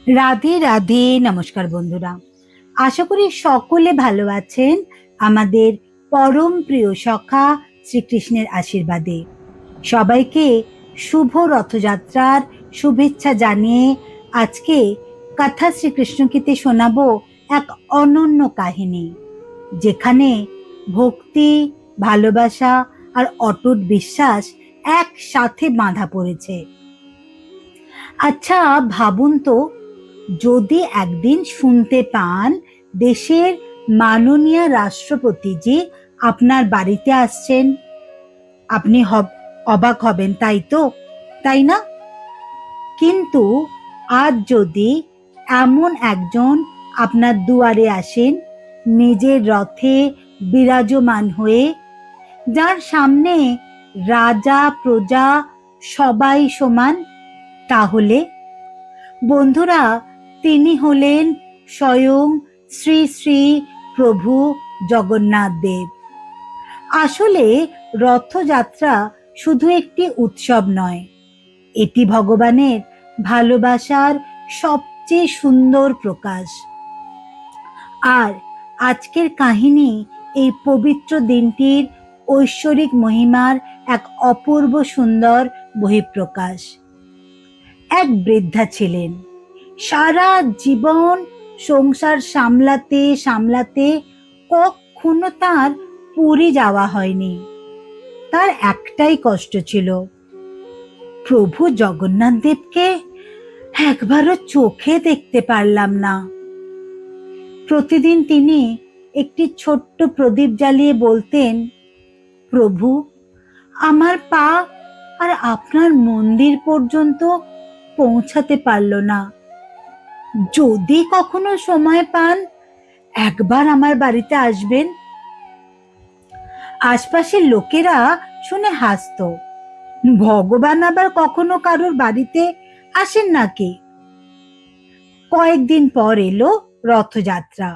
রাধে রাধে। নমস্কার বন্ধুরা, আশা করি সকলে ভালো আছেন আমাদের পরম প্রিয় সখা শ্রীকৃষ্ণের আশীর্বাদে। সবাইকে শুভ রথযাত্রার শুভেচ্ছা জানিয়ে আজকে কথা শ্রীকৃষ্ণকে শোনাবো এক অনন্য কাহিনী, যেখানে ভক্তি, ভালোবাসা আর অটুট বিশ্বাস একসাথে বাঁধা পড়েছে। আচ্ছা ভাবুন তো, যদি একদিন শুনতে পান দেশের মাননীয় রাষ্ট্রপতিজি আপনার বাড়িতে আসছেন, আপনি অবাক হবেন, তাই তো? তাই না? কিন্তু আজ যদি এমন একজন আপনার দুয়ারে আসেন, নিজের রথে বিরাজমান হয়ে, যার সামনে রাজা প্রজা সবাই সমান, তাহলে বন্ধুরা তিনি হলেন স্বয়ং শ্রী শ্রী প্রভু জগন্নাথ দেব। আসলে রথযাত্রা শুধু একটি উৎসব নয়, এটি ভগবানের ভালোবাসার সবচেয়ে সুন্দর প্রকাশ। আর আজকের কাহিনী এই পবিত্র দিনটির ঐশ্বরিক মহিমার এক অপূর্ব সুন্দর বহিঃপ্রকাশ। এক বৃদ্ধা ছিলেন, সারা জীবন সংসার সামলাতে সামলাতে কখনো তার পুরী যাওয়া হয়নি। তার একটাই কষ্ট ছিল, প্রভু জগন্নাথ দেবকে একবারও চোখে দেখতে পারলাম না। প্রতিদিন তিনি একটি ছোট্ট প্রদীপ জ্বালিয়ে বলতেন, প্রভু, আমার পা আর আপনার মন্দির পর্যন্ত পৌঁছাতে পারল না। যদি কখনো সময় পান একবার আমার বাড়িতে আসবেন। আশপাশের লোকেরা শুনে হাসতো, ভগবান আবার কখনো কারোর বাড়িতে আসেন নাকি? কয়েকদিন পর এলো রথযাত্রা।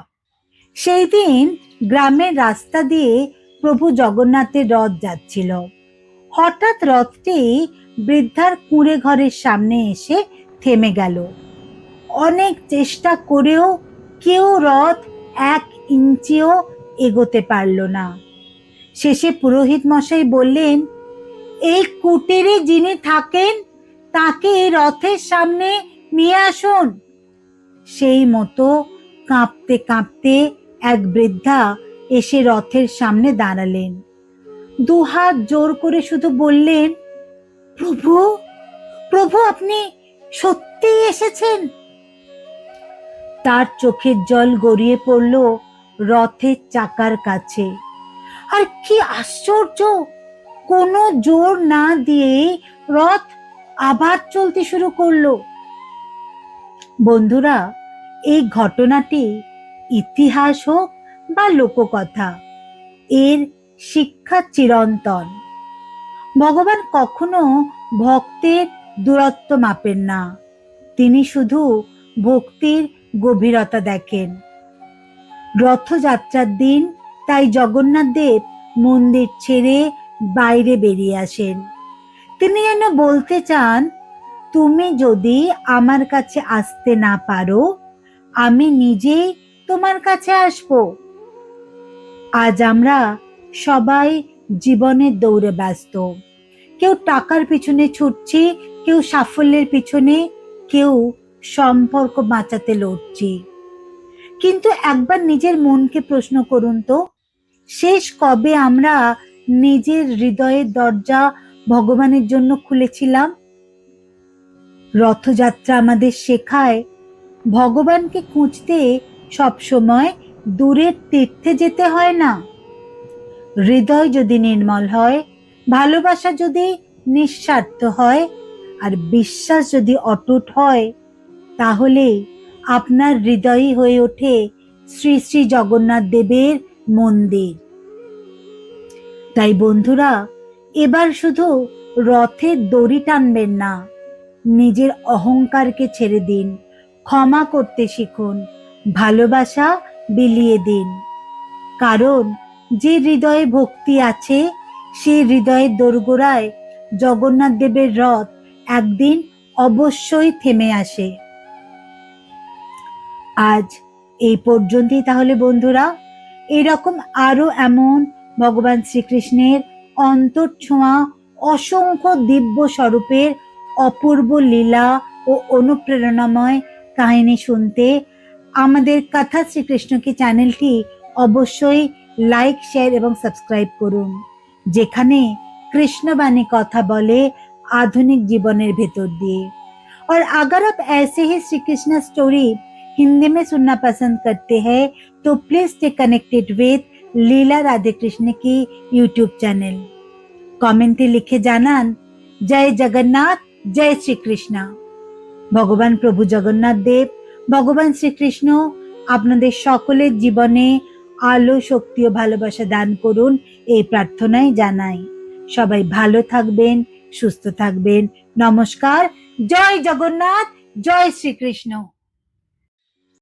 সেই দিন গ্রামের রাস্তা দিয়ে প্রভু জগন্নাথের রথ যাচ্ছিল। হঠাৎ রথটি বৃদ্ধার কুঁড়ে ঘরের সামনে এসে থেমে গেল। অনেক চেষ্টা করেও কেউ রথ 1 ইঞ্চিও এগোতে পারল না। শেষে পুরোহিত মশাই বললেন, এই কুটিরে যিনি থাকেন তাকে এই রথের সামনে নিয়ে আসুন। সেই মতো কাঁপতে কাঁপতে এক বৃদ্ধা এসে রথের সামনে দাঁড়ালেন। দুহাত জোর করে শুধু বললেন, প্রভু, প্রভু, আপনি সত্যিই এসেছেন। তার চোখের জল গড়িয়ে পড়ল রথের চাকার কাছে। আর কি আশ্চর্য, কোনো জোর না দিয়ে রথ আবার চলতে শুরু করলো। বন্ধুরা, এই ঘটনাটি ইতিহাস হোক বা লোককথা, এর শিক্ষা চিরন্তন। ভগবান কখনো ভক্তের দূরত্ব মাপেন না, তিনি শুধু ভক্তির গভীরতা দেখেন। রথযাত্রার দিন তাই জগন্নাথ দেব মন্দির ছেড়ে বাইরে বেরিয়ে আসেন। তিনি যেন বলতে চান, তুমি যদি আমার কাছে আসতে না পারো, আমি নিজেই তোমার কাছে আসব। আজ আমরা সবাই জীবনের দৌড়ে ব্যস্ত। কেউ টাকার পিছনে ছুটছি, কেউ সাফল্যের পিছনে, কেউ সম্পর্ক বাঁচাতে লড়ছি। কিন্তু একবার নিজের মনকে প্রশ্ন করুন তো, শেষ কবে আমরা নিজের হৃদয়ের দরজা ভগবানের জন্য খুলেছিলাম? রথযাত্রা আমাদের শেখায়, ভগবানকে খুঁজতে সবসময় দূরের তীর্থে যেতে হয় না। হৃদয় যদি নির্মল হয়, ভালোবাসা যদি নিঃস্বার্থ হয়, আর বিশ্বাস যদি অটুট হয়, তাহলে আপনার হৃদয়ই হয়ে ওঠে শ্রী শ্রী জগন্নাথ দেবের মন্দির। তাই বন্ধুরা, এবার শুধু রথের দড়ি টানবেন না, নিজের অহংকারকে ছেড়ে দিন, ক্ষমা করতে শিখুন, ভালোবাসা বিলিয়ে দিন। কারণ যে হৃদয়ে ভক্তি আছে, সে হৃদয়ের দোরগোড়ায় জগন্নাথ দেবের রথ একদিন অবশ্যই থেমে আসে। আজ এই পর্যন্তই তাহলে বন্ধুরা। এরকম আরো এমন ভগবান শ্রীকৃষ্ণের অন্তর্ছোঁয়া অসংখ্য দিব্য স্বরূপের অপূর্ব লীলা ও অনুপ্রেরণাময় কাহিনী শুনতে আমাদের কথা শ্রীকৃষ্ণ কি চ্যানেলটি অবশ্যই লাইক, শেয়ার এবং সাবস্ক্রাইব করুন, যেখানে কৃষ্ণবাণী কথা বলে आधुनिक जीवनेर भेतर दिए। और अगर आप ऐसे ही श्री कृष्ण स्टोरी हिंदी में सुनना पसंद करते हैं तो प्लीज स्टे कनेक्टेड विद लीला राधे कृष्ण की यूट्यूब चैनल। कमेंटे लिखे জানান জয় জগন্নাথ, জয় শ্রীকৃষ্ণ। ভগবান প্রভু জগন্নাথ দেব, ভগবান শ্রীকৃষ্ণ আপনাদের সকলের জীবনে আলো, শক্তি ও ভালোবাসা দান করুন এই প্রার্থনাই জানাই। সবাই ভালো থাকবেন, সুস্থ থাকবেন। নমস্কার। জয় জগন্নাথ, জয় শ্রীকৃষ্ণ।